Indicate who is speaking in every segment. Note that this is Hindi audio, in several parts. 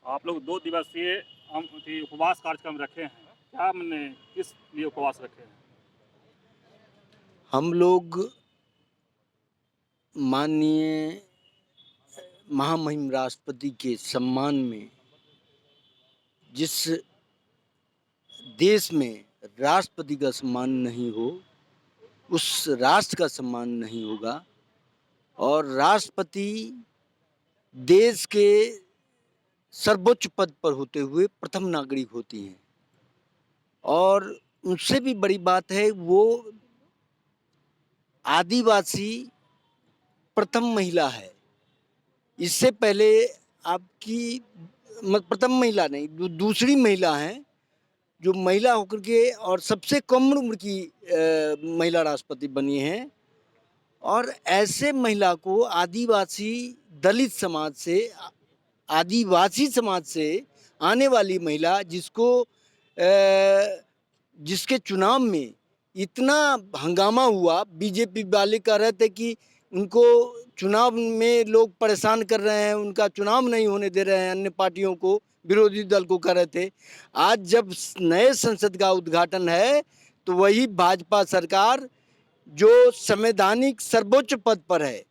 Speaker 1: आप लोग 2 दिवसीय उपवास कार्यक्रम रखे हैं। क्या मने किस लिए उपवास रखे हैं?
Speaker 2: हम लोग माननीय महामहिम राष्ट्रपति के सम्मान में, जिस देश में राष्ट्रपति का सम्मान नहीं हो, उस राष्ट्र का सम्मान नहीं होगा। और राष्ट्रपति देश के सर्वोच्च पद पर होते हुए प्रथम नागरिक होती हैं। और उनसे भी बड़ी बात है, वो आदिवासी प्रथम महिला है। इससे पहले आपकी प्रथम महिला नहीं, दूसरी महिला हैं जो महिला होकर के और सबसे कम उम्र की महिला राष्ट्रपति बनी हैं। और ऐसे महिला को दलित समाज से, आदिवासी समाज से आने वाली महिला, जिसके चुनाव में इतना हंगामा हुआ, बीजेपी वाले कह रहे थे कि उनको चुनाव में लोग परेशान कर रहे हैं, उनका चुनाव नहीं होने दे रहे हैं, अन्य पार्टियों को, विरोधी दल को कह रहे थे। आज जब नए संसद का उद्घाटन है तो वही भाजपा सरकार जो संवैधानिक सर्वोच्च पद पर है,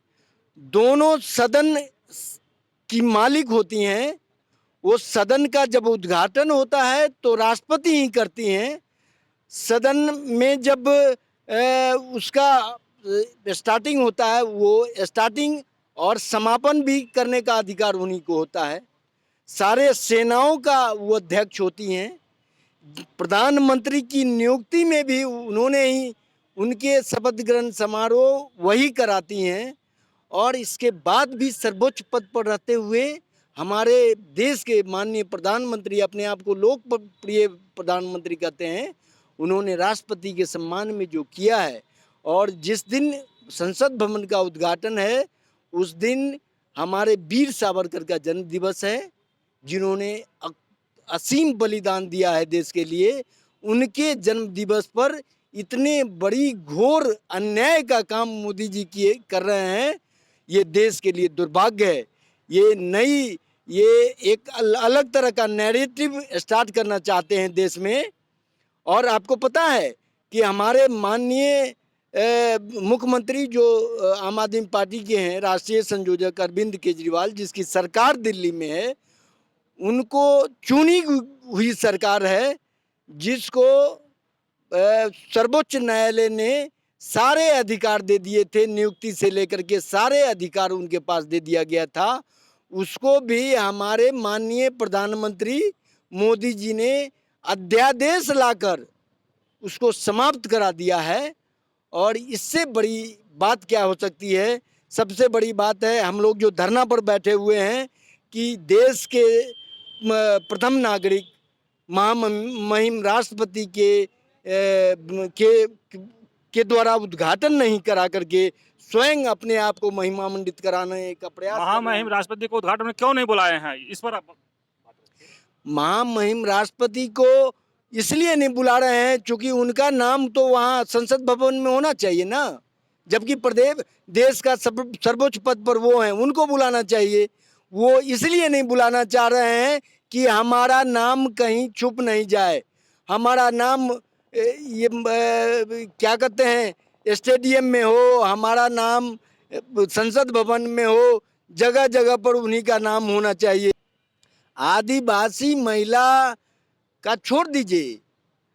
Speaker 2: दोनों सदन की मालिक होती हैं, वो सदन का जब उद्घाटन होता है तो राष्ट्रपति ही करती हैं। सदन में जब उसका स्टार्टिंग होता है, वो स्टार्टिंग और समापन भी करने का अधिकार उन्हीं को होता है। सारे सेनाओं का वो अध्यक्ष होती हैं। प्रधानमंत्री की नियुक्ति में भी उन्होंने ही, उनके शपथ ग्रहण समारोह वही कराती हैं। और इसके बाद भी सर्वोच्च पद पर रहते हुए हमारे देश के माननीय प्रधानमंत्री, अपने आप को लोकप्रिय प्रधानमंत्री कहते हैं, उन्होंने राष्ट्रपति के सम्मान में जो किया है। और जिस दिन संसद भवन का उद्घाटन है, उस दिन हमारे वीर सावरकर का जन्म दिवस है, जिन्होंने असीम बलिदान दिया है देश के लिए। उनके जन्म दिवस पर इतने बड़ी घोर अन्याय का काम मोदी जी कर रहे हैं, ये देश के लिए दुर्भाग्य है। ये एक अलग तरह का नैरेटिव स्टार्ट करना चाहते हैं देश में। और आपको पता है कि हमारे माननीय मुख्यमंत्री जो आम आदमी पार्टी के हैं, राष्ट्रीय संयोजक अरविंद केजरीवाल, जिसकी सरकार दिल्ली में है, उनको चुनी हुई सरकार है, जिसको सर्वोच्च न्यायालय ने सारे अधिकार दे दिए थे, नियुक्ति से लेकर के सारे अधिकार उनके पास दे दिया गया था। उसको भी हमारे माननीय प्रधानमंत्री मोदी जी ने अध्यादेश लाकर उसको समाप्त करा दिया है। और इससे बड़ी बात क्या हो सकती है? सबसे बड़ी बात है, हम लोग जो धरना पर बैठे हुए हैं, कि देश के प्रथम नागरिक महामहिम राष्ट्रपति के द्वारा उद्घाटन नहीं करा करके स्वयं अपने आप को महिमामंडित कराने का प्रयास।
Speaker 1: महामहिम राष्ट्रपति को उद्घाटन में क्यों नहीं बुलाए हैं? इस पर आप
Speaker 2: महामहिम राष्ट्रपति को इसलिए नहीं बुला रहे हैं क्योंकि उनका नाम तो वहाँ संसद भवन में होना चाहिए ना, जबकि देश का सर्वोच्च पद पर वो हैं, उनको बुलाना चाहिए। वो इसलिए नहीं बुलाना चाह रहे हैं कि हमारा नाम कहीं छुप नहीं जाए, हमारा नाम क्या कहते हैं, स्टेडियम में हो, हमारा नाम संसद भवन में हो, जगह जगह पर उन्हीं का नाम होना चाहिए। आदिवासी महिला का छोड़ दीजिए,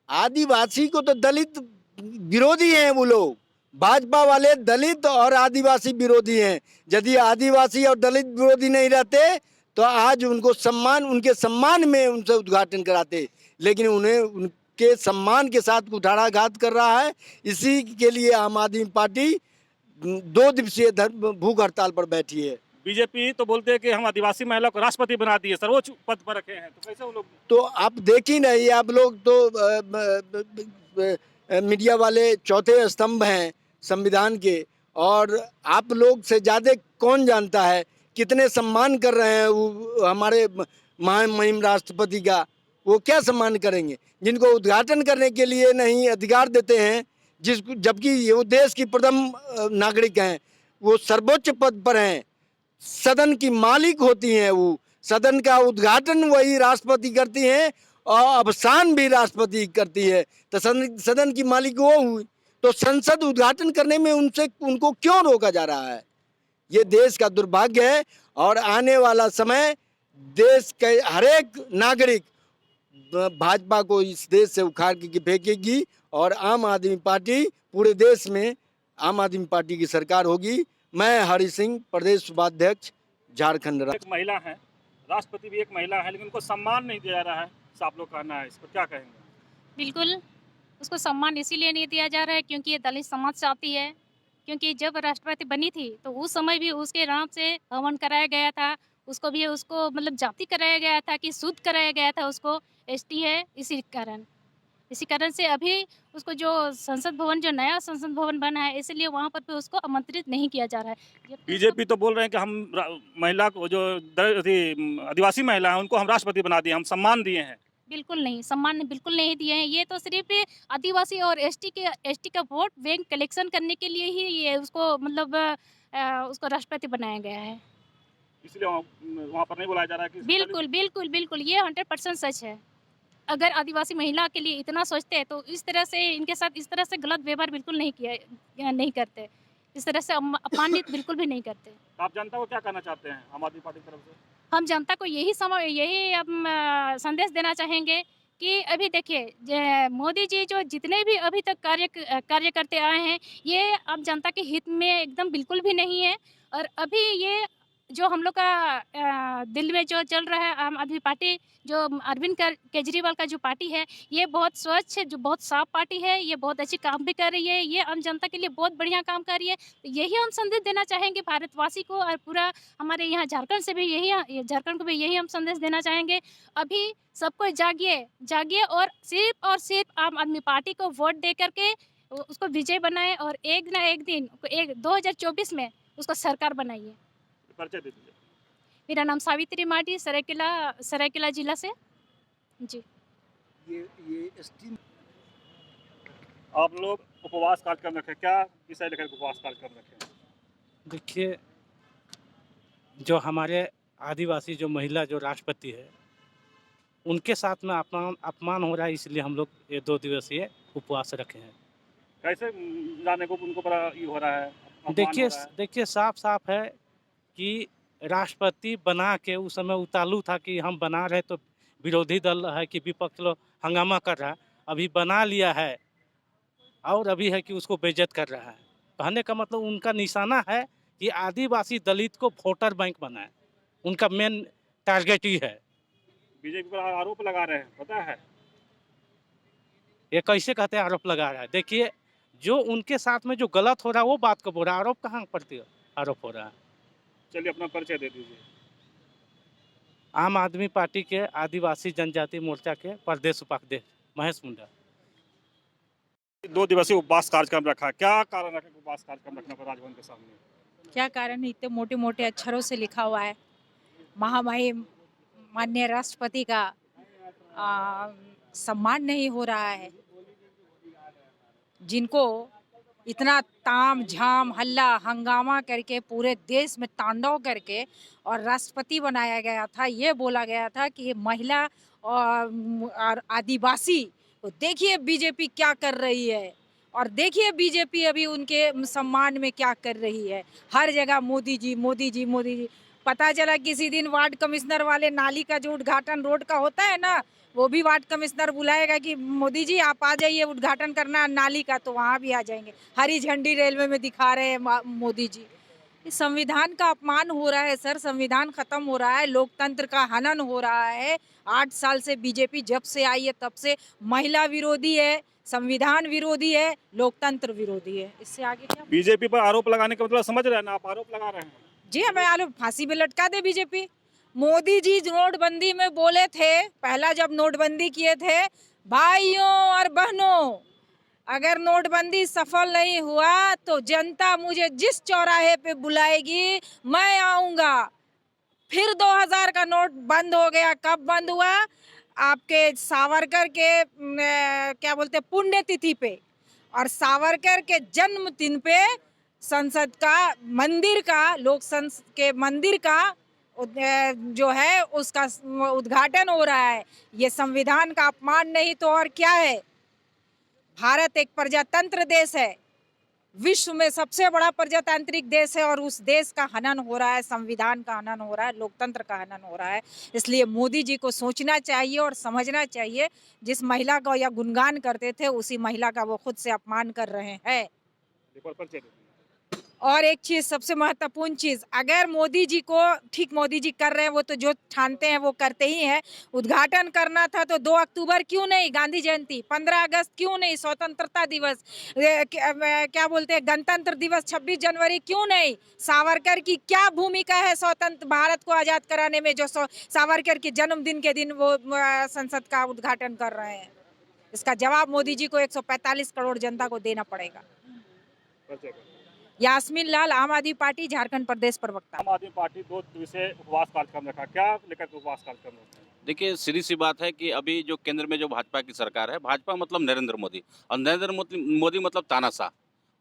Speaker 2: आदिवासी को तो दलित विरोधी हैं वो लोग, भाजपा वाले दलित और आदिवासी विरोधी हैं। यदि आदिवासी और दलित विरोधी नहीं रहते तो आज उनके सम्मान में उनसे उद्घाटन कराते, लेकिन उन्हें उनके सम्मान के साथ कुठाराघात कर रहा है। इसी के लिए आम आदमी पार्टी 2 दिवसीय भूख हड़ताल पर बैठी है।
Speaker 1: बीजेपी तो बोलते हैं कि हम आदिवासी महिला को राष्ट्रपति बना दिए, सर्वोच्च पद पर रखे हैं, तो कैसे वो लोग?
Speaker 2: तो आप देख ही नहीं, आप लोग तो मीडिया वाले चौथे स्तंभ हैं संविधान के, और आप लोग से ज़्यादा कौन जानता है कितने सम्मान कर रहे हैं वो हमारे महामहिम राष्ट्रपति का। वो क्या सम्मान करेंगे जिनको उद्घाटन करने के लिए नहीं अधिकार देते हैं, जबकि वो देश की प्रथम नागरिक हैं, वो सर्वोच्च पद पर हैं, सदन की मालिक होती हैं, वो सदन का उद्घाटन वही राष्ट्रपति करती हैं और अवसान भी राष्ट्रपति करती है। तो सदन की मालिक वो हुई, तो संसद उद्घाटन करने में उनको क्यों रोका जा रहा है? ये देश का दुर्भाग्य है। और आने वाला समय देश के हरेक नागरिक भाजपा को इस देश से उखाड़ के फेंकेगी और आम आदमी पार्टी पूरे देश में आम आदमी पार्टी की सरकार होगी। मैं हरि सिंह, प्रदेश उपाध्यक्ष, झारखंड।
Speaker 1: एक महिला है, राष्ट्रपति भी एक महिला है, लेकिन उनको सम्मान नहीं दिया जा रहा है, आप लोग कहना है, इस पर क्या कहेंगे?
Speaker 3: बिल्कुल, उसको सम्मान इसीलिए नहीं दिया जा रहा है क्योंकि ये दलित समाज से आती है। क्योंकि जब राष्ट्रपति बनी थी तो उस समय भी उसके नाम से हवन कराया गया था, उसको मतलब जाति कराया गया था कि शुद्ध कराया गया था उसको, एसटी है इसी कारण से अभी उसको जो संसद भवन, जो नया संसद भवन बना है, इसलिए वहाँ पर भी उसको आमंत्रित नहीं किया जा रहा है।
Speaker 1: बीजेपी तो बोल रहे हैं कि हम महिला को, जो आदिवासी महिला है, उनको हम राष्ट्रपति बना दिए, हम सम्मान दिए हैं।
Speaker 3: बिल्कुल नहीं, सम्मान बिल्कुल नहीं दिए हैं। ये तो सिर्फ आदिवासी और एसटी का वोट बैंक कलेक्शन करने के लिए ही ये उसको मतलब उसको राष्ट्रपति बनाया गया है।
Speaker 1: इसलिए वहाँ पर नहीं बुलाया जा रहा है कि
Speaker 3: बिल्कुल ये 100% सच है। अगर आदिवासी महिला के लिए इतना सोचते हैं तो इस तरह से इनके साथ इस तरह से गलत व्यवहार बिल्कुल नहीं करते, इस तरह से अपमानित बिल्कुल भी नहीं करते।
Speaker 1: आप जनता को क्या कहना चाहते हैं आम आदमी पार्टी की तरफ से?
Speaker 3: हम जनता को यही संदेश देना चाहेंगे कि अभी देखिए, मोदी जी जो जितने भी अभी तक कार्य करते आए हैं, ये अब जनता के हित में एकदम बिल्कुल भी नहीं है। और अभी ये जो हम लोग का दिल में जो चल रहा है, आम आदमी पार्टी, जो अरविंद केजरीवाल का जो पार्टी है, ये बहुत स्वच्छ, जो बहुत साफ पार्टी है, ये बहुत अच्छी काम भी कर रही है, ये आम जनता के लिए बहुत बढ़िया काम कर रही है। तो यही हम संदेश देना चाहेंगे भारतवासी को, और पूरा हमारे यहाँ झारखंड झारखंड को भी यही हम संदेश देना चाहेंगे। अभी सबको जागिए और सिर्फ आम आदमी पार्टी को वोट दे करके उसको विजय बनाए और एक ना एक दिन 2024 में उसको सरकार बनाइए।
Speaker 1: परिचय दे दीजिए।
Speaker 3: मेरा नाम सावित्री माटी, सरायकेला जिला से जी।
Speaker 2: ये एसटी
Speaker 1: आप लोग उपवास कार्यक्रम रखे, क्या विषय लेकर उपवास कार्यक्रम रखे?
Speaker 4: देखिए, जो हमारे आदिवासी जो महिला जो राष्ट्रपति है, उनके साथ में अपमान हो रहा है, इसलिए हम लोग ये 2 दिवसीय उपवास रखे हैं।
Speaker 1: कैसे जाने को उनको बड़ा ये हो रहा है?
Speaker 4: देखिए साफ है कि राष्ट्रपति बना के उस समय उतालू था कि हम बना रहे, तो विरोधी दल है कि विपक्ष लोग हंगामा कर रहा है। अभी बना लिया है और अभी है कि उसको बेइज्जत कर रहा है। कहने का मतलब उनका निशाना है कि आदिवासी दलित को वोटर बैंक बनाए, उनका मेन टारगेट ही है।
Speaker 1: बीजेपी पर आरोप लगा रहे हैं, पता है?
Speaker 4: ये कैसे कहते हैं आरोप लगा रहा है? देखिए, जो उनके साथ में जो गलत हो रहा है वो बात को बोल रहा है, आरोप कहाँ पड़ती है? आरोप हो रहा है।
Speaker 1: चलिए अपना परिचय दे दीजिए।
Speaker 4: आम आदमी पार्टी के आदिवासी जनजाति मोर्चा के प्रदेश उपाध्यक्ष महेश मुंडा।
Speaker 1: 2 दिवसीय उपवास कार्यक्रम रखा, क्या कारण रखा उपवास कार्यक्रम रखने पर राजभवन के सामने?
Speaker 5: क्या कारण है? इतने मोटे मोटे अक्षरों से लिखा हुआ है, महामहिम माननीय राष्ट्रपति का सम्मान नहीं हो रहा है। जिनको इतना ताम झाम हल्ला हंगामा करके पूरे देश में तांडव करके और राष्ट्रपति बनाया गया था, ये बोला गया था कि ये महिला और आदिवासी को देखिए बीजेपी क्या कर रही है, और देखिए बीजेपी अभी उनके सम्मान में क्या कर रही है। हर जगह मोदी जी। पता चला किसी दिन वार्ड कमिश्नर वाले नाली का जो उद्घाटन रोड का होता है ना, वो भी वार्ड कमिश्नर बुलाएगा कि मोदी जी आप आ जाइए उद्घाटन करना नाली का, तो वहाँ भी आ जाएंगे। हरी झंडी रेलवे में दिखा रहे हैं मोदी जी। इस संविधान का अपमान हो रहा है सर, संविधान खत्म हो रहा है, लोकतंत्र का हनन हो रहा है। 8 साल से बीजेपी जब से आई है तब से महिला विरोधी है, संविधान विरोधी है, लोकतंत्र विरोधी है। इससे आगे क्या?
Speaker 1: बीजेपी पर आरोप लगाने का मतलब समझ रहे हैं ना, आप आरोप लगा रहे हैं।
Speaker 5: जी हमें आलू फांसी पे लटका दे बीजेपी। मोदी जी नोटबंदी में बोले थे, पहला जब नोटबंदी किए थे, भाइयों और बहनों, अगर नोटबंदी सफल नहीं हुआ तो जनता मुझे जिस चौराहे पे बुलाएगी मैं आऊंगा। फिर 2000 का नोट बंद हो गया। कब बंद हुआ? आपके सावरकर के क्या बोलते पुण्यतिथि पे, और सावरकर के जन्मदिन पे संसद का मंदिर का, लोक संसद के मंदिर का जो है उसका उद्घाटन हो रहा है। ये संविधान का अपमान नहीं तो और क्या है। भारत एक प्रजातंत्र देश है, विश्व में सबसे बड़ा प्रजातांत्रिक देश है और उस देश का हनन हो रहा है, संविधान का हनन हो रहा है, लोकतंत्र का हनन हो रहा है। इसलिए मोदी जी को सोचना चाहिए और समझना चाहिए, जिस महिला का या गुणगान करते थे उसी महिला का वो खुद से अपमान कर रहे हैं। और एक चीज, सबसे महत्वपूर्ण चीज, अगर मोदी जी को, ठीक मोदी जी कर रहे हैं, वो तो जो ठानते हैं वो करते ही हैं। उद्घाटन करना था तो 2 अक्टूबर क्यों नहीं, गांधी जयंती, 15 अगस्त क्यों नहीं, स्वतंत्रता दिवस, क्या बोलते हैं, गणतंत्र दिवस, 26 जनवरी क्यों नहीं। सावरकर की क्या भूमिका है स्वतंत्र भारत को आजाद कराने में, जो सावरकर के जन्मदिन के दिन वो संसद का उद्घाटन कर रहे हैं। इसका जवाब मोदी जी को 145 करोड़ जनता को देना पड़ेगा। यास्मीन लाल, आम आदमी पार्टी, झारखंड प्रदेश प्रवक्ता।
Speaker 1: आम आदमी पार्टी 2 दिवसीय उपवास कार्यक्रम रखा, क्या लेकर के उपवास कार्यक्रम रखा?
Speaker 6: देखिए, सीधी सी बात है कि अभी जो केंद्र में जो भाजपा की सरकार है, भाजपा मतलब नरेंद्र मोदी, और नरेंद्र मोदी मतलब तानाशाह।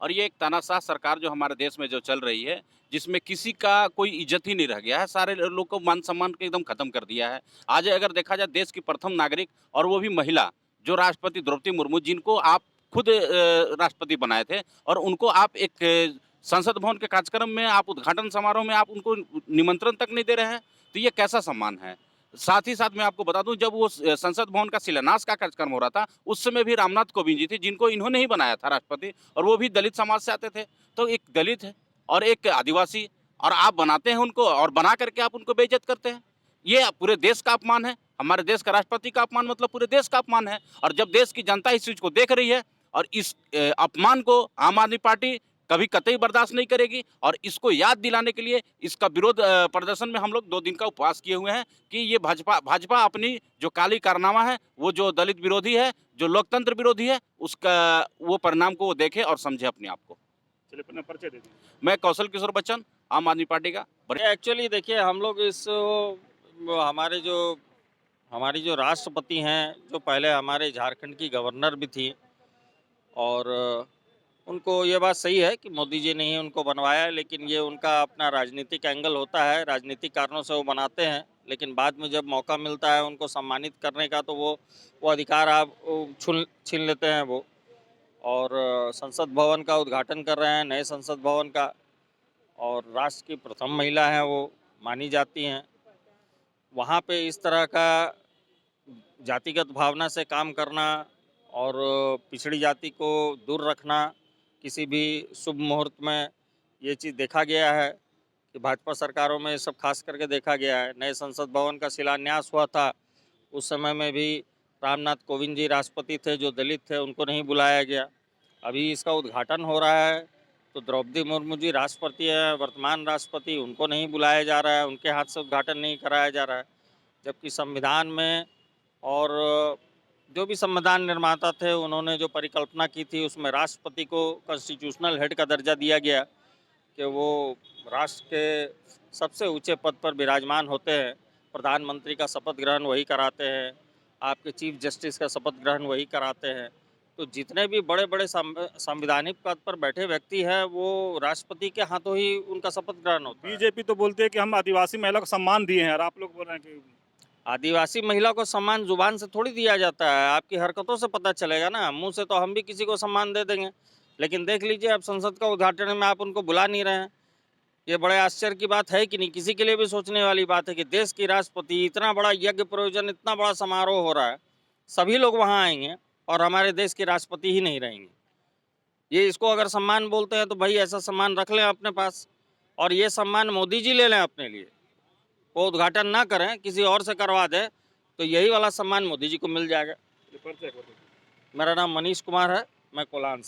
Speaker 6: और ये एक तानाशाह सरकार जो हमारे देश में जो चल रही है, जिसमें किसी का कोई इज्जत ही नहीं रह गया है, सारे लोग को मान सम्मान के एकदम खत्म कर दिया है। आज अगर देखा जाए, देश की प्रथम नागरिक और वो भी महिला, जो राष्ट्रपति द्रौपदी मुर्मू, जिनको आप खुद राष्ट्रपति बनाए थे, और उनको आप एक संसद भवन के कार्यक्रम में, आप उद्घाटन समारोह में आप उनको निमंत्रण तक नहीं दे रहे हैं, तो ये कैसा सम्मान है। साथ ही साथ मैं आपको बता दूं, जब वो संसद भवन का शिलान्यास का कार्यक्रम हो रहा था, उस समय भी रामनाथ कोविंद जी थे, जिनको इन्होंने ही बनाया था राष्ट्रपति, और वो भी दलित समाज से आते थे। तो एक दलित है और एक आदिवासी, और आप बनाते हैं उनको, और बना करके आप उनको बेइज्जत करते हैं। ये पूरे देश का अपमान है। हमारे देश का राष्ट्रपति का अपमान मतलब पूरे देश का अपमान है। और जब देश की जनता इस चीज को देख रही है, और इस अपमान को आम आदमी पार्टी कभी कतई बर्दाश्त नहीं करेगी। और इसको याद दिलाने के लिए इसका विरोध प्रदर्शन में हम लोग 2 दिन का उपवास किए हुए हैं कि ये भाजपा अपनी जो काली कारनामा है, वो जो दलित विरोधी है, जो लोकतंत्र विरोधी है, उसका वो परिणाम को वो देखे और समझे अपने आप को।
Speaker 1: चलिए, अपना परिचय दे दीजिए।
Speaker 6: मैं कौशल किशोर बच्चन, आम आदमी पार्टी का।
Speaker 7: एक्चुअली देखिए, हम लोग हमारी जो राष्ट्रपति हैं, जो पहले हमारे झारखंड की गवर्नर भी थी, और उनको ये बात सही है कि मोदी जी ने ही उनको बनवाया, लेकिन ये उनका अपना राजनीतिक एंगल होता है, राजनीतिक कारणों से वो बनाते हैं। लेकिन बाद में जब मौका मिलता है उनको सम्मानित करने का, तो वो अधिकार आप छीन लेते हैं वो। और संसद भवन का उद्घाटन कर रहे हैं, नए संसद भवन का, और राष्ट्र की प्रथम महिला हैं, वो मानी जाती हैं। वहाँ पे इस तरह का जातिगत भावना से काम करना और पिछड़ी जाति को दूर रखना, किसी भी शुभ मुहूर्त में ये चीज़ देखा गया है कि भाजपा सरकारों में सब खास करके देखा गया है। नए संसद भवन का शिलान्यास हुआ था, उस समय में भी रामनाथ कोविंद जी राष्ट्रपति थे, जो दलित थे, उनको नहीं बुलाया गया। अभी इसका उद्घाटन हो रहा है तो द्रौपदी मुर्मू जी राष्ट्रपति हैं, वर्तमान राष्ट्रपति, उनको नहीं बुलाया जा रहा है, उनके हाथ से उद्घाटन नहीं कराया जा रहा है। जबकि संविधान में और जो भी संविधान निर्माता थे, उन्होंने जो परिकल्पना की थी, उसमें राष्ट्रपति को कॉन्स्टिट्यूशनल हेड का दर्जा दिया गया कि वो राष्ट्र के सबसे ऊंचे पद पर विराजमान होते हैं। प्रधानमंत्री का शपथ ग्रहण वही कराते हैं, आपके चीफ जस्टिस का शपथ ग्रहण वही कराते हैं। तो जितने भी बड़े बड़े संवैधानिक पद पर बैठे व्यक्ति हैं, वो राष्ट्रपति के हाथों ही उनका शपथ ग्रहण होता है।
Speaker 1: बीजेपी तो बोलते हैं कि हम आदिवासी महिला को सम्मान दिए हैं, और आप लोग बोल रहे हैं कि
Speaker 7: आदिवासी महिला को सम्मान जुबान से थोड़ी दिया जाता है, आपकी हरकतों से पता चलेगा ना। मुंह से तो हम भी किसी को सम्मान दे देंगे, लेकिन देख लीजिए, अब संसद का उद्घाटन में आप उनको बुला नहीं रहे हैं। ये बड़े आश्चर्य की बात है कि नहीं? किसी के लिए भी सोचने वाली बात है कि देश की राष्ट्रपति, इतना बड़ा यज्ञ प्रयोजन, इतना बड़ा समारोह हो रहा है, सभी लोग वहाँ आएंगे और हमारे देश के राष्ट्रपति ही नहीं रहेंगे। ये इसको अगर सम्मान बोलते हैं तो भाई ऐसा सम्मान रख लें अपने पास, और ये सम्मान मोदी जी ले लें अपने लिए। वो उद्घाटन ना करें, किसी और से करवा दें, तो यही वाला सम्मान मोदी जी को मिल जाएगा। मेरा नाम मनीष कुमार है, मैं कोलान से।